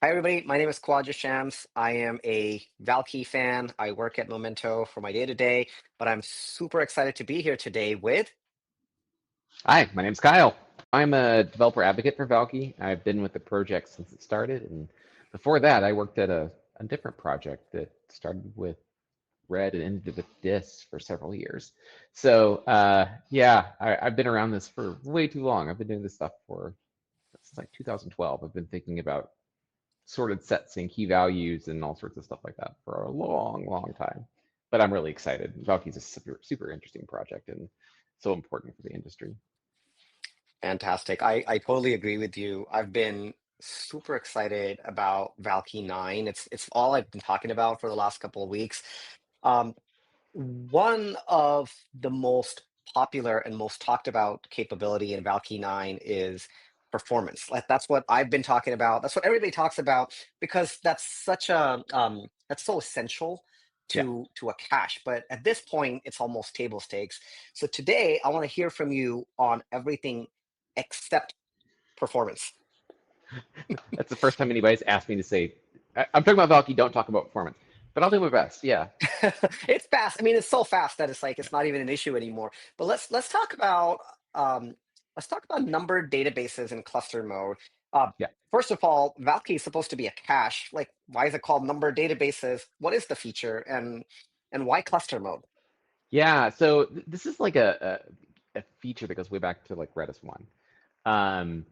Hi, everybody. My name is Khawaja Shams. I am a Valkey fan. I work at Momento for my day-to-day, but I'm super excited to be here today with. Hi, my name's Kyle. I'm a developer advocate for Valkey. I've been with the project since it started, and before that, I worked at a different project that started with Red and ended with Dis for several years. So, yeah, I've been around this for way too long. I've been doing this stuff for since like 2012. I've been thinking about sorted sets and key values and all sorts of stuff like that for a long, long time. But I'm really excited. Valkey's a super interesting project and so important for the industry. Fantastic. I totally agree with you. I've been super excited about Valkey 9. It's all I've been talking about for the last couple of weeks. Um, One of the most popular and most talked about capability in Valkey 9 is performance. Like that's what I've been talking about. That's what everybody talks about because that's so essential Yeah. to a cache. But at this point, it's almost table stakes. So today, I want to hear from you on everything except performance. That's the first time anybody's asked me to say, I'm talking about Valky, don't talk about performance. But I'll do my best. Yeah. It's fast. I mean, it's so fast that it's like Yeah. it's not even an issue anymore. But um, let's talk about numbered databases in cluster mode. Uh, Yeah. First of all, Valkey is supposed to be a cache. Like, why is it called numbered databases? What is the feature, and why cluster mode? Yeah. So this is like a feature that goes way back to like Redis 1. Um,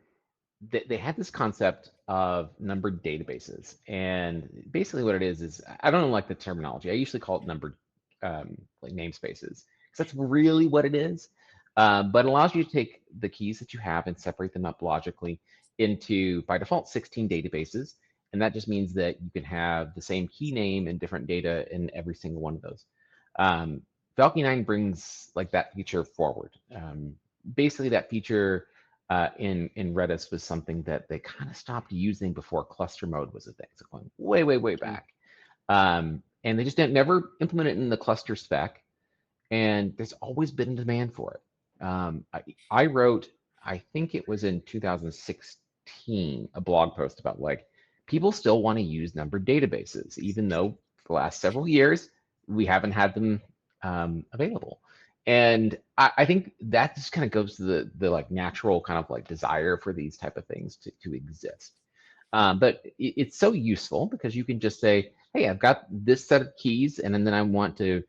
they had this concept of numbered databases. And basically what it is I don't like the terminology. I usually call it numbered like namespaces because that's really what it is. But it allows you to take the keys that you have and separate them up logically into, by default, 16 databases. And that just means that you can have the same key name and different data in every single one of those. Um, Valky 9 brings like that feature forward. Basically, that feature in Redis was something that they kind of stopped using before cluster mode was a thing. So going way Mm. back. And they just didn't never implement it in the cluster spec. And there's always been a demand for it. I wrote, I think it was in 2016, a blog post about like people still want to use numbered databases, even though for the last several years we haven't had them available. And I think that just kind of goes to the like natural kind of like desire for these type of things to exist. But it's so useful because you can just say, hey, I've got this set of keys, and then I want to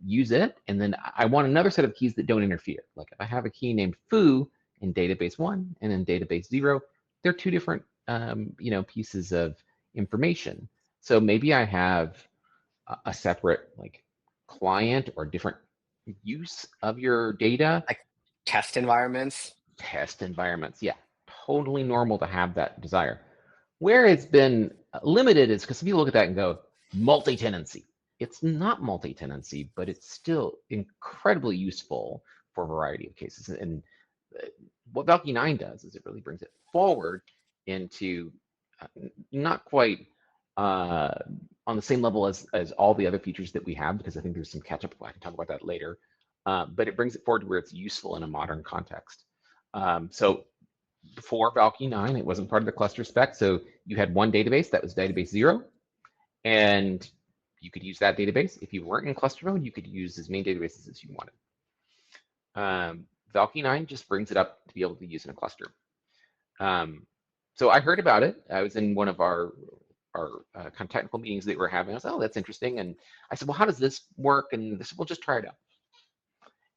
use it, and then I want another set of keys that don't interfere. Like if I have a key named foo in database one and in database zero, they're two different pieces of information. So maybe I have a separate like client or different use of your data. Like test environments. Test environments. Yeah, totally normal to have that desire. Where it's been limited is because people look at that and go, multi-tenancy. It's not multi-tenancy, but it's still incredibly useful for a variety of cases. And uh, what Valkey 9 does is it really brings it forward into uh, not quite uh, on the same level as all the other features that we have, because I think there's some catch up. I can talk about that later. But it brings it forward to where it's useful in a modern context. So before Valkey 9, it wasn't part of the cluster spec. So you had one database that was database 0, and you could use that database. If you weren't in cluster mode, you could use as many databases as you wanted. Valkey 9 just brings it up to be able to use in a cluster. Um, so I heard about it. I was in one of our kind of technical meetings that we were having. I was, oh, that's interesting. And I said, well, how does this work? And they said, well, just try it out.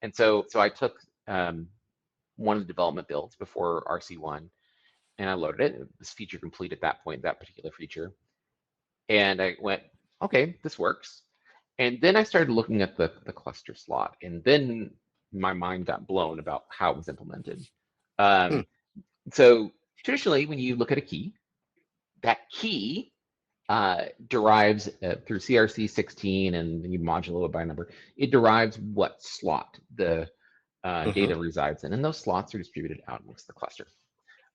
And so I took one of the development builds before RC1, and I loaded it. It was feature complete at that point, that particular feature. And I went, okay, this works. And then I started looking at the cluster slot, and then my mind got blown about how it was implemented. Hmm. Um, so traditionally, when you look at a key, that key derives through CRC16, and then you modulo it by number. It derives what slot the Hmm. data resides in, and those slots are distributed out amongst the cluster.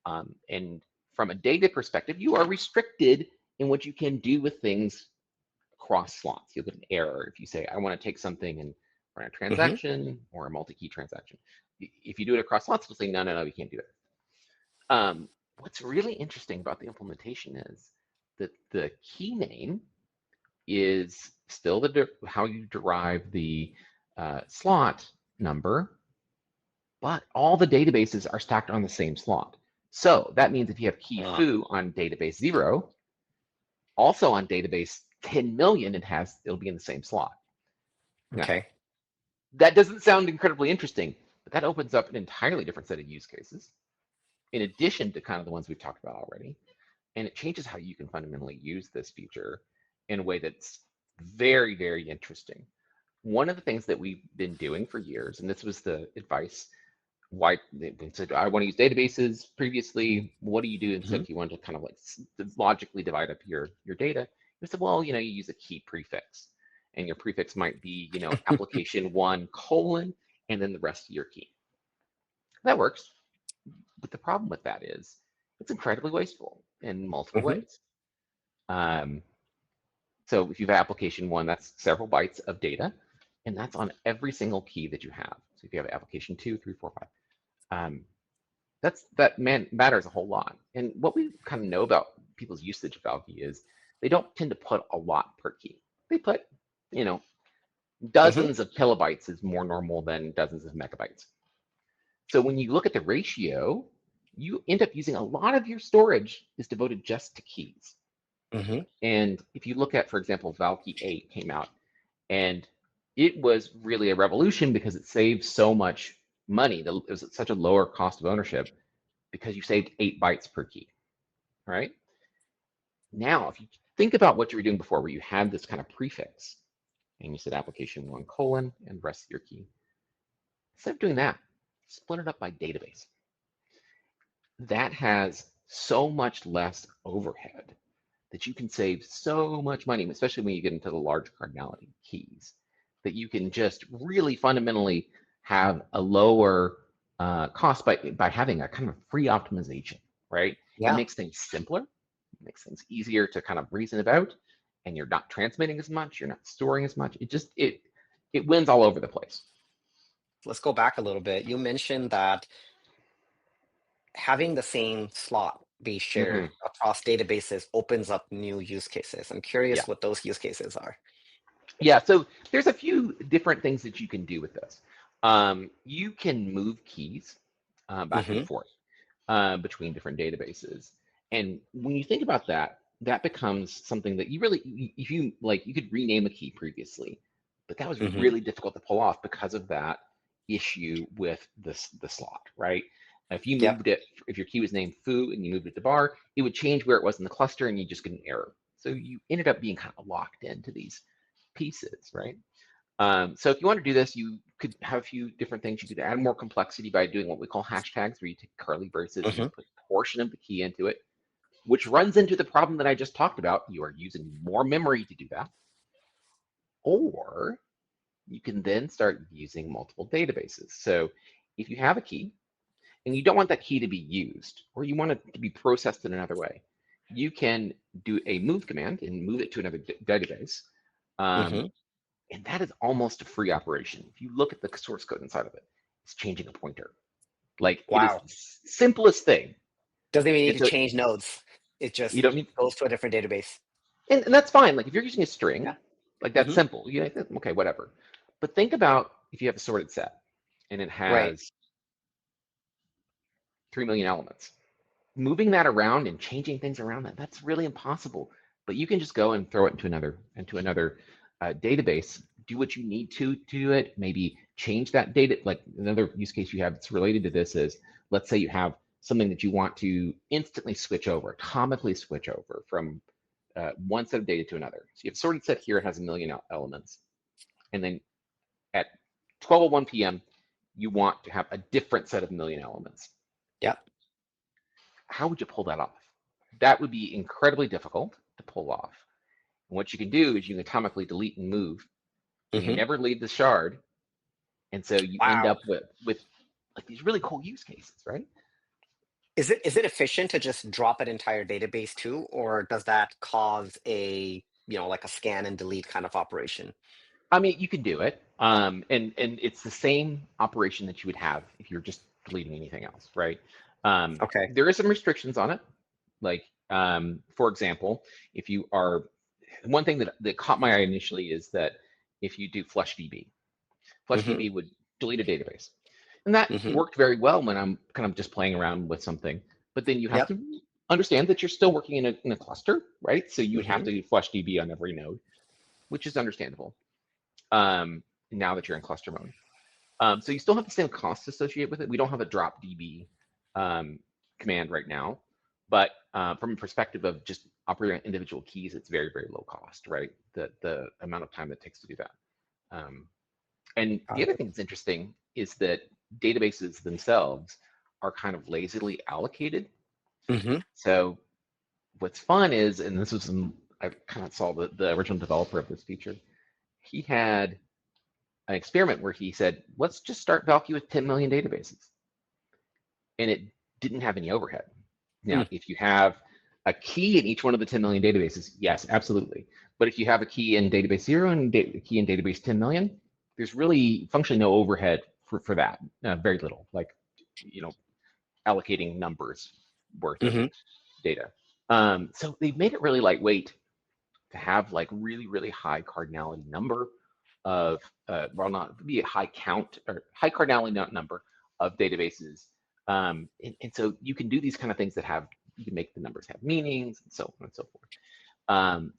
And from a data perspective, you are restricted in what you can do with things across slots. You'll get an error if you say, I want to take something and run a Hmm. transaction or a multi-key transaction. If you do it across slots, it'll say, no, you can't do it. What's really interesting about the implementation is the key name is still the how you derive the slot number, but all the databases are stacked on the same slot. So that means if you have key Ah, foo on database 0, also on database 10 million, it'll be in the same slot. Now, okay. that doesn't sound incredibly interesting, but that opens up an entirely different set of use cases in addition to kind of the ones we've talked about already. And it changes how you can fundamentally use this feature in a way that's very, very interesting. One of the things that we've been doing for years, and this was the advice why they said, I want to use databases previously. What do you do instead Hmm. if you want to kind of like logically divide up your data? We said, well, you use a key prefix, and your prefix might be, application one colon, and then the rest of your key. That works. But the problem with that is it's incredibly wasteful in multiple Hmm. ways. Um, so if you have application one, that's several bytes of data, and that's on every single key that you have. So if you have application two, three, four, five, um, matters a whole lot. And what we kind of know about people's usage of Valkey is they don't tend to put a lot per key. They put, you know, Hmm. dozens of kilobytes is more normal than dozens of megabytes. So when you look at the ratio, you end up using a lot of your storage is devoted just to keys. Hmm. And if you look at, for example, Valkey 8 came out, and it was really a revolution because it saved so much money. It was such a lower cost of ownership because you saved 8 bytes per key, right? Now, if you think about what you were doing before, where you had this kind of prefix and you said application one colon and the rest of your key, instead of doing that, split it up by database. That has so much less overhead that you can save so much money, especially when you get into the large cardinality keys, that you can just really fundamentally have a lower cost by having a kind of free optimization, right? It Yeah. makes things simpler, it makes things easier to kind of reason about, and you're not transmitting as much, you're not storing as much. It wins all over the place. Let's go back a little bit. You mentioned that having the same slot be shared Hmm. across databases opens up new use cases. I'm Yeah. curious what those use cases are. Yeah, so there's a few different things that you can do with this. You can move keys back and Hmm. forth between different databases. And when you think about that, that becomes something that you really, if you like, you could rename a key previously, but that was Hmm. really difficult to pull off because of that issue with the slot, right? If you Yep. moved it, if your key was named foo and you moved it to bar, it would change where it was in the cluster and you just get an error. So you ended up being kind of locked into these pieces, right? So if you want to do this, you could have a few different things. You could add more complexity by doing what we call hashtags, where you take curly braces and you Hmm. put a portion of the key into it, which runs into the problem that I just talked about. You are using more memory to do that. Or you can then start using multiple databases. So if you have a key and you don't want that key to be used, or you want it to be processed in another way, you can do a move command and move it to another database. Um, Hmm. And that is almost a free operation. If you look at the source code inside of it, it's changing a pointer. Like it is Wow. the simplest thing. Doesn't even need And to so change nodes. It you just don't need, goes to a different database. and that's fine. Like if you're using a string, Yeah. like that's Hmm. simple. Okay, whatever. But think about if you have a sorted set and it Right. has 3 million elements. Moving that around and changing things around that's really impossible. But you can just go and throw it into another database, do what you need to do it, maybe change that data. Like another use case you have that's related to this is, let's say you have something that you want to instantly switch over, atomically switch over from one set of data to another. So you have sorted set here, it has 1 million elements. And then at 12:01 p.m., you want to have a different set of 1 million elements. Yep. How would you pull that off? That would be incredibly difficult to pull off. And what you can do is you can atomically delete and move, and you Hmm. never leave the shard. And so you end Wow. up with like these really cool use cases, right? Is it efficient to just drop an entire database too, or does that cause a, like a scan and delete kind of operation? I mean, you can do it, and it's the same operation that you would have if you're just deleting anything else, right? Okay. There is some restrictions on it, like For example, if you are, one thing that caught my eye initially is that if you do FlushDB, Hmm. FlushDB would delete a database. And that Hmm. worked very well when I'm kind of just playing around with something. But then you have Yep. to understand that you're still working in a cluster, right? So you would have Hmm. to do FlushDB on every node, which is understandable um, now that you're in cluster mode. So you still have the same costs associated with it. We don't have a drop DB um, command right now, but from a perspective of just operating on individual keys, it's very, very low cost, right? The amount of time that it takes to do that. Um, and the Got other it. thing that's interesting is that databases themselves are kind of lazily allocated. Hmm. So what's fun is, and this was I kind of saw the original developer of this feature. He had an experiment where he said, let's just start Valkey with 10 million databases. And it didn't have any overhead. Now, Mm. if you have a key in each one of the 10 million databases, yes, absolutely. But if you have a key in database zero and a key in database 10 million, there's really functionally no overhead for that. Very little, like, you know, allocating numbers worth of Hmm. data. So they've made it really lightweight to have like really, really high cardinality number of, well, not be a high count or high cardinality number of databases. And so you can do these kind of things that have, you can make the numbers have meanings and so on and so forth.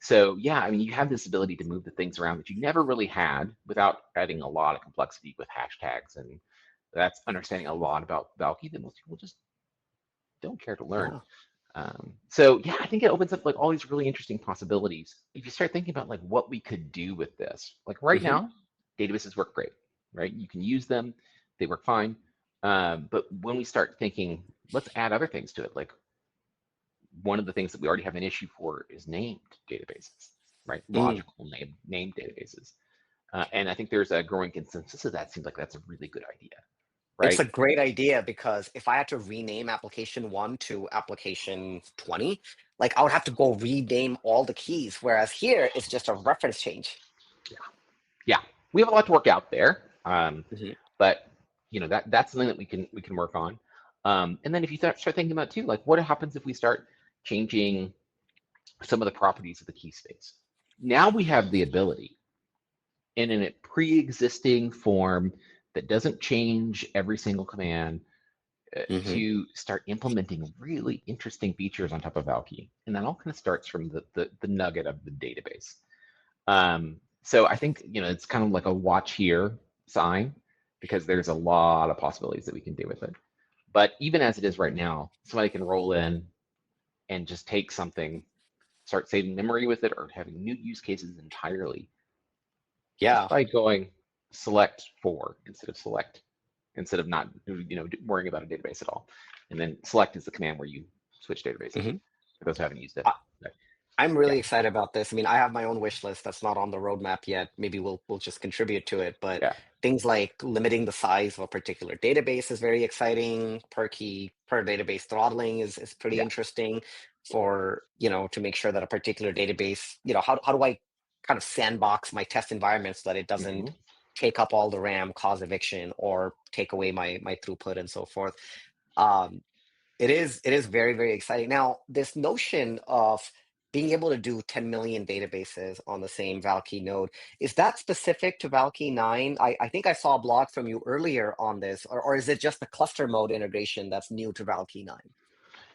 So yeah, I mean, you have this ability to move the things around that you never really had without adding a lot of complexity with hashtags. And that's understanding a lot about Valkey that most people just don't care to learn. Yeah. So yeah, I think it opens up like all these really interesting possibilities. If you start thinking about like what we could do with this, like right Hmm. now, databases work great, right? You can use them, they work fine. But when we start thinking, let's add other things to it, like one of the things that we already have an issue for is named databases, right? Mm. Logical named databases. And I think there's a growing consensus of that. Seems like that's a really good idea, It's right? a great idea because if I had to rename application one to application 20, like I would have to go rename all the keys, whereas here it's just a reference change. Yeah, we have a lot to work out there, Hmm. but that's something that we can work on. And then if you start thinking about too, like what happens if we start changing some of the properties of the key space? Now we have the ability in a pre-existing form that doesn't change every single command Hmm. to start implementing really interesting features on top of Valkey. And that all kind of starts from the nugget of the database. So I think it's kind of like a watch here sign because there's a lot of possibilities that we can do with it. But even as it is right now, somebody can roll in and just take something, start saving memory with it, or having new use cases entirely just Yeah. by going select for instead of not worrying about a database at all. And then select is the command where you switch databases Hmm. for those who haven't used it. But I'm yeah, really excited about this. I mean, I have my own wish list that's not on the roadmap yet. Maybe we'll just contribute to it. But yeah, things like limiting the size of a particular database is very exciting. Per key, per database throttling is pretty yeah. interesting for, to make sure that a particular database, how do I kind of sandbox my test environment so that it doesn't Hmm. take up all the RAM, cause eviction, or take away my throughput and so forth. Um, it is very, very exciting. Now, this notion of being able to do 10 million databases on the same Valkey node, is that specific to Valkey 9? I think I saw a blog from you earlier on this, or is it just the cluster mode integration that's new to Valkey 9?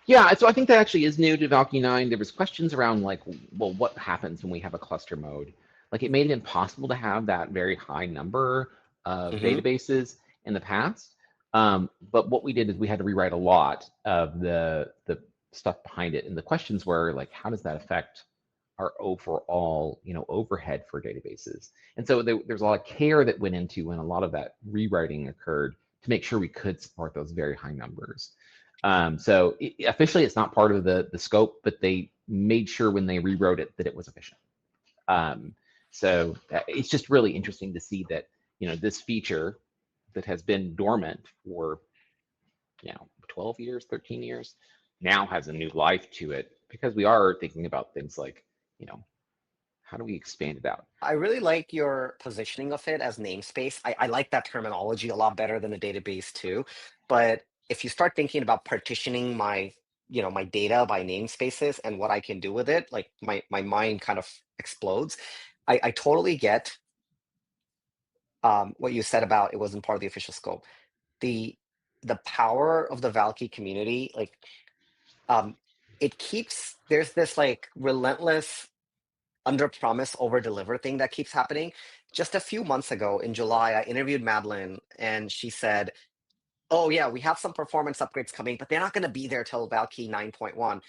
Yeah, so I think that actually is new to Valkey 9. There was questions around like, well, what happens when we have a cluster mode? Like it made it impossible to have that very high number of Hmm. databases in the past. But what we did is we had to rewrite a lot of the stuff behind it. And the questions were like, how does that affect our overall, overhead for databases? And so there's a lot of care that went into when a lot of that rewriting occurred to make sure we could support those very high numbers. So officially, it's not part of the scope, but they made sure when they rewrote it that it was efficient. Um, so it's just really interesting to see that this feature that has been dormant for 12 years, 13 years, now has a new life to it because we are thinking about things like you know how do we expand it out? I really like your positioning of it as namespace. I like that terminology a lot better than the database too. But if you start thinking about partitioning my my data by namespaces and what I can do with it, like my mind kind of explodes. I totally get what you said about it wasn't part of the official scope. The the power of the Valky community, like um it keeps there's this like relentless under promise over deliver thing that keeps happening. Just a few months ago in July, I interviewed Madeline and she said, "Oh yeah, we have some performance upgrades coming, but they're not going to be there till Valkey 9.1."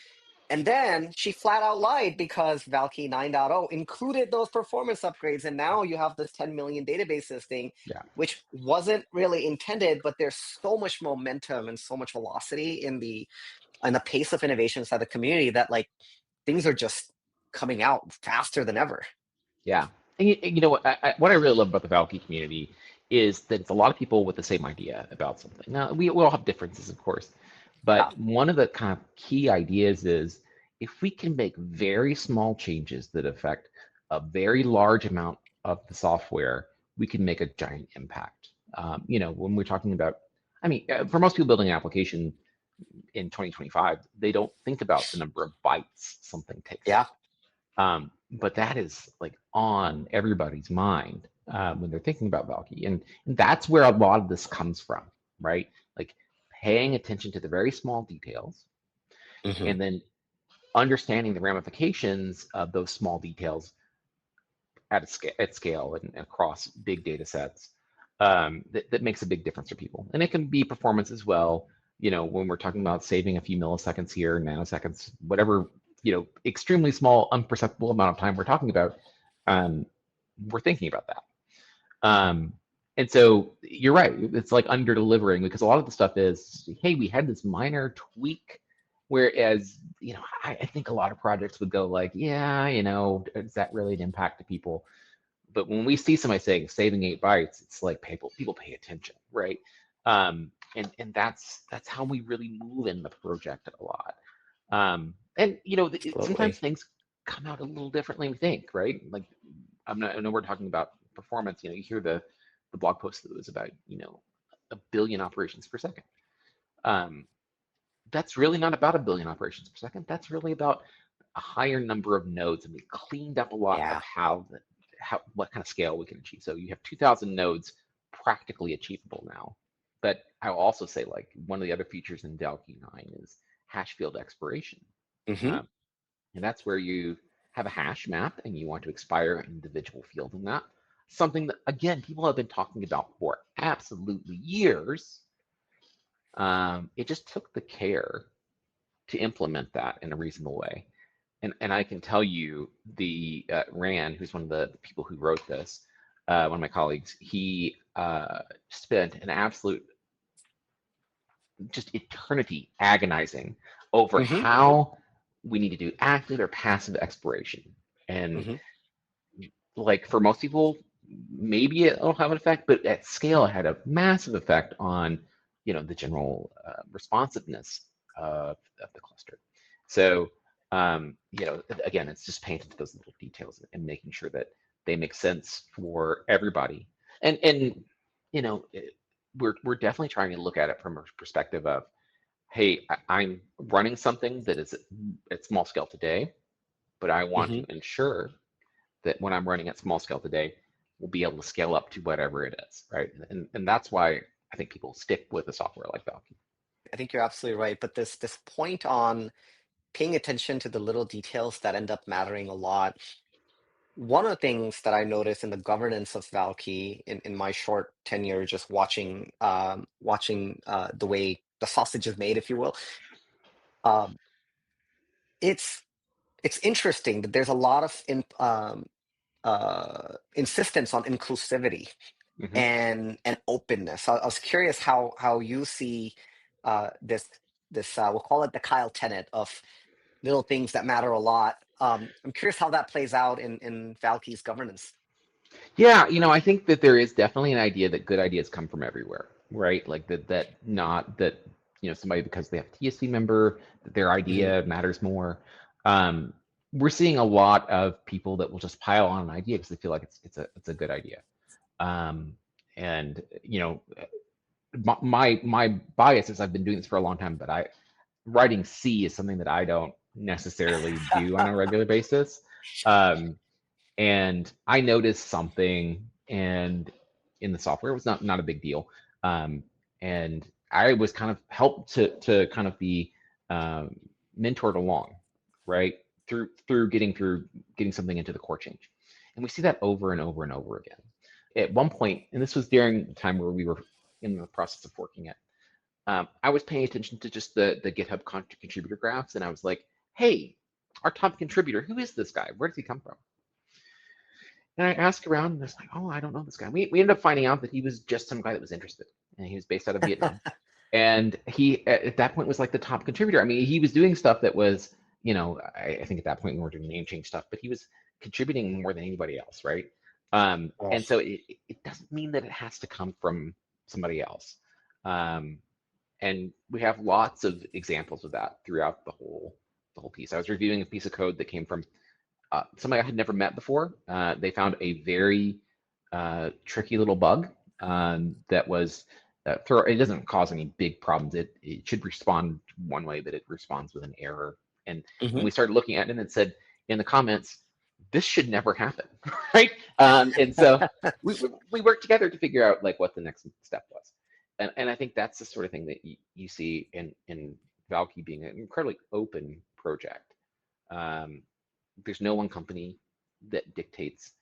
And then she flat out lied because Valkey 9.0 included those performance upgrades, and now you have this 10 million databases thing, Yeah. which wasn't really intended, but there's so much momentum and so much velocity in the pace of innovation inside the community that like things are just coming out faster than ever. Yeah. And you know what I really love about the Valky community is that it's a lot of people with the same idea about something. Now, we all have differences, of course, Yeah. but one of the kind of key ideas is if we can make very small changes that affect a very large amount of the software, we can make a giant impact. When we're talking about, I mean, for most people building an application in 2025, they don't think about the number of bytes something takes Yeah. up. But that is like on everybody's mind when they're thinking about Valky. And that's where a lot of this comes from, right? Like paying attention to the very small details Hmm. and then understanding the ramifications of those small details at scale and across big data sets that makes a big difference for people. And it can be performance as well. When we're talking about saving a few milliseconds here, nanoseconds, whatever, extremely small, unperceptible amount of time we're talking about, um, we're thinking about that. Um, and so you're right. It's like under delivering because a lot of the stuff is, hey, we had this minor tweak. Whereas, I think a lot of projects would go like, yeah, is that really an impact to people? But when we see somebody saying saving 8 bytes, it's like people pay attention, right? And that's how we really move in the project a lot. And Absolutely. sometimes things come out a little differently than we think, right? Like I know we're talking about performance. You hear the blog post that was about 1 billion operations per second. Um, that's really not about 1 billion operations per second. That's really about a higher number of nodes, and we cleaned up a lot of Yeah. how what kind of scale we can achieve. So you have 2,000 nodes practically achievable now. But I'll also say like one of the other features in Valkey 9 is hash field expiration. Hmm. Um, and that's where you have a hash map and you want to expire an individual field in that. Something that, again, people have been talking about for absolutely years. It just took the care to implement that in a reasonable way. And I can tell you, the Rand, who's one of the people who wrote this, one of my colleagues, he spent an absolute just eternity agonizing over Hmm. how we need to do active or passive expiration. And Hmm. like for most people, maybe it'll have an effect, but at scale, it had a massive effect on the general responsiveness of the cluster. So again, it's just paying attention to those little details and making sure that they make sense for everybody. And we're definitely trying to look at it from a perspective of, hey, I'm running something that is at small scale today, but I want Hmm. to ensure that when I'm running at small scale today, we'll be able to scale up to whatever it is, right? And that's why I think people stick with a software like Valky. I think you're absolutely right. But this point on paying attention to the little details that end up mattering a lot. One of the things that I noticed in the governance of Valkey in my short tenure, just watching the way the sausage is made, if you will, um, it's it's interesting that there's a lot of insistence on inclusivity Hmm. and openness. I was curious how you see this we'll call it the Kyle tenet of little things that matter a lot. I'm curious how that plays out in Valkey's governance. Yeah, I think that there is definitely an idea that good ideas come from everywhere, right? Like that not that somebody because they have a TSC member that their Hmm. idea matters more. Um, we're seeing a lot of people that will just pile on an idea because they feel like it's a good idea. Um, and my bias is I've been doing this for a long time, but I writing C is something that I don't necessarily do on a regular basis. Um, and I noticed something, and in the software, it was not a big deal. Um, and I was kind of helped to kind of be um, mentored along, right, through getting something into the core change. And we see that over and over and over again. At one point, and this was during the time where we were in the process of working it, I was paying attention to just the GitHub contributor graphs, and I was like, "Hey, our top contributor, who is this guy? Where does he come from?" And I asked around, and I was like, "Oh, I don't know this guy." We ended up finding out that he was just some guy that was interested, and he was based out of Vietnam. And he at that point was like the top contributor. I mean, he was doing stuff that was, I think at that point we were doing name change stuff, but he was contributing more than anybody else, right? And Yes. so it doesn't mean that it has to come from somebody else. Um, and we have lots of examples of that throughout the whole piece. I was reviewing a piece of code that came from somebody I had never met before. They found a very tricky little bug that was it doesn't cause any big problems. It should respond one way, but it responds with an error. And Hmm. we started looking at it, and it said in the comments, "This should never happen," right? And so we worked together to figure out like what the next step was. And I think that's the sort of thing that you see in Valkey being an incredibly open project. Um, there's no one company that dictates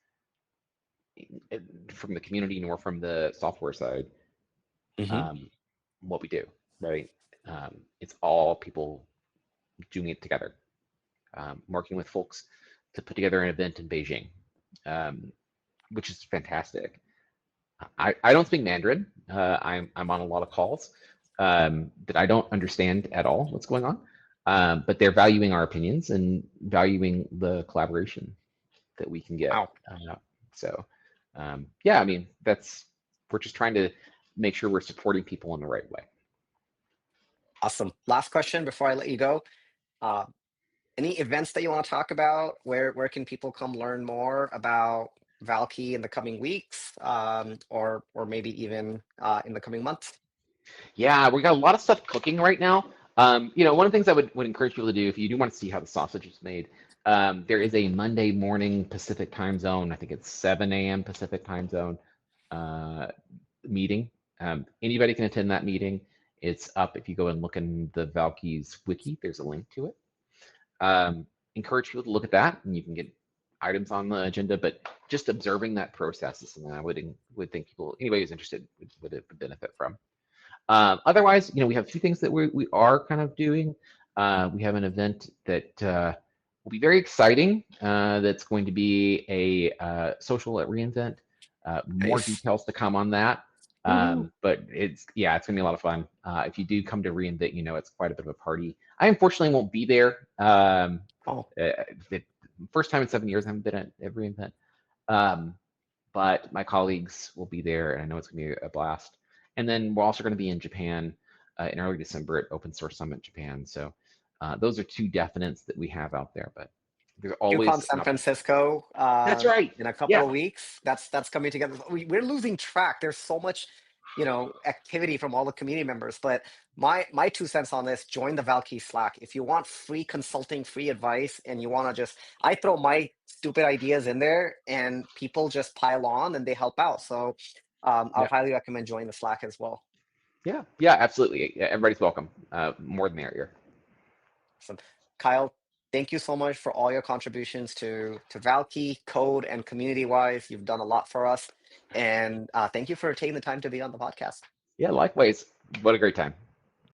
from the community nor from the software side Hmm. um, what we do, right? It's all people doing it together, working with folks to put together an event in Beijing, um, which is fantastic. I don't speak Mandarin. I'm on a lot of calls that I don't understand at all what's going on, but they're valuing our opinions and valuing the collaboration that we can get. Wow. So, yeah, I mean, we're just trying to make sure we're supporting people in the right way. Awesome. Last question before I let you go. Uh, any events that you want to talk about? Where can people come learn more about Valkey in the coming weeks, or maybe even in the coming months? Yeah, we got a lot of stuff cooking right now. One of the things I would encourage people to do if you do want to see how the sausage is made, there is a Monday morning Pacific time zone. I think it's 7 a.m. Pacific time zone uh, meeting. Anybody can attend that meeting. It's up if you go and look in the Valky's wiki. There's a link to it. Um, encourage people to look at that, and you can get items on the agenda. But just observing that process is something I would think people, anybody who's interested, would benefit from. Otherwise, we have a few things that we are kind of doing. We have an event that will be very exciting. That's going to be a social at reInvent. More Nice. details to come on that. Woohoo. But it's gonna be a lot of fun. If you do come to reInvent, it's quite a bit of a party. I unfortunately won't be there. Oh, The first time in 7 years I haven't been at reInvent. Um, but my colleagues will be there, and I know it's going to be a blast. And then we're also going to be in Japan in early December at Open Source Summit Japan. So those are two definites that we have out there, but there's QCon always an San opportunity. Francisco That's right. in a couple Yeah. of weeks. That's coming together. We're losing track. There's so much, activity from all the community members. But my 2 cents on this: join the Valkey Slack if you want free consulting, free advice, and you want to just. I throw my stupid ideas in there, and people just pile on and they help out. So I would Yeah. highly recommend joining the Slack as well. Yeah. Yeah. Absolutely. Yeah, everybody's welcome. More than the merrier. Awesome. Kyle, thank you so much for all your contributions to Valkey, code, and community wise. You've done a lot for us. And thank you for taking the time to be on the podcast. Yeah. Likewise. What a great time.